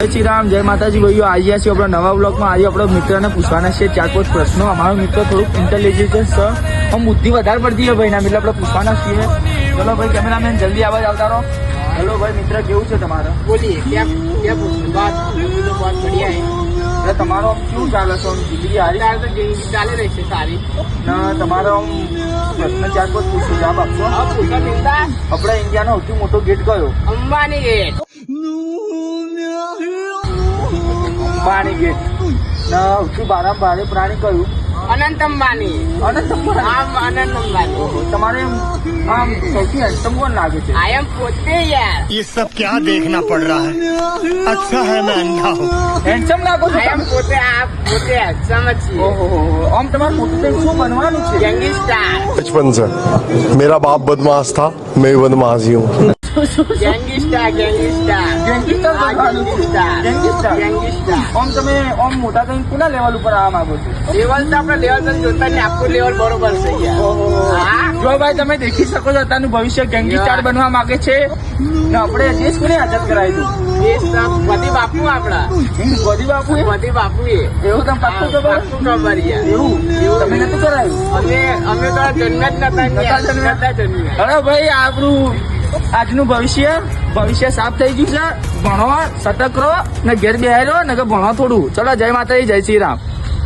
જય શ્રી રામ, જય માતાજી ભાઈઓ. આવ્યા છીએ આપણા નવા બ્લોગમાં. આજે આપણો મિત્રને પૂછવાના છે 4-5 પ્રશ્નો. અમારો મિત્ર થોડુંક ઇન્ટેલિજન્ટ છે, આમ બુદ્ધિ વધારે પડતી છે ભાઈ ના, એટલે આપણે પૂછવાના છીએ. ચલો ભાઈ કેમેરામેન જલ્દી આવાજ આવતા રહો. હેલો ભાઈ મિત્ર, કેવું છે તમારે? बोलिए क्या क्या बात तो बहुत बढ़िया है. એટલે તમારો આમ કેવું ચાલે છે? આમ જિંદગી હારી फिलहाल तो जिंदगी चाले रही है सारी. ના તમારો આમ પ્રશ્ન 4-5 પૂછું, જવાબ આપશો? अब पूछा मिलता આપણા ઇન્ડિયાનો સૌથી મોટો ગેટ કયો? अंबानी गेट. અંબાણી ગેટ. ના સૌથી ભારે પ્રાણી કયું? अनंत अंबानी. અનંત અંબાણી. आम अनंत अंबानी. તમારે આમ સૌથી હેન્ડસમ કોણ લાગે છે? आई एम पोते यार. ये सब क्या देखना पड़ रहा है? अच्छा है मैं अंधा हूँ. હેન્ડસમ લાગો છો आई एम તમે? पोते आप पोते समझिए. ઓહો, આમ તમારે મોટું થઈને શું બનવાનું છે? गैंगस्टर. बचपन से मेरा बाप बदमाश था, मैं भी बदमाश ही हूँ. Gangster gangster. ગેંગસ્ટર બનવાનું છે. ગેંગસ્ટર. गैंगस्टर. આમ તમે આમ મોટા થઈને કોના લેવલ ઉપર આવવા માંગો છો? लेवल तो अपना लेवल तो जोता नहीं, आपको लेवल बरोबर से यार. हाँ? જો ભાઈ તમે દેખી શકો છો અત્યારનું ભવિષ્ય ગેંગસ્ટર બનવા માંગે છે ને આપણે દેશ કોને આઝાદ કરાવી દઉં? ये सब बदी बापू अपना. ગોદી બાપુ એ? बदी बापू ये. એવું તમે પાક્કું ખબર? પાક્કું ખબર યાર. એવું તમે નથી કરાયું? અમે તો જન્મ જ નતા જન્મ્યા. અરે ભાઈ આપણું આજનું ભવિષ્ય સાફ થઈ ગયું છે. ભણો, સતર્ક રહો ને ઘેર બેહી રહો ને કે ભણો થોડું. ચલો જય માતાજી, જય શ્રી રામ.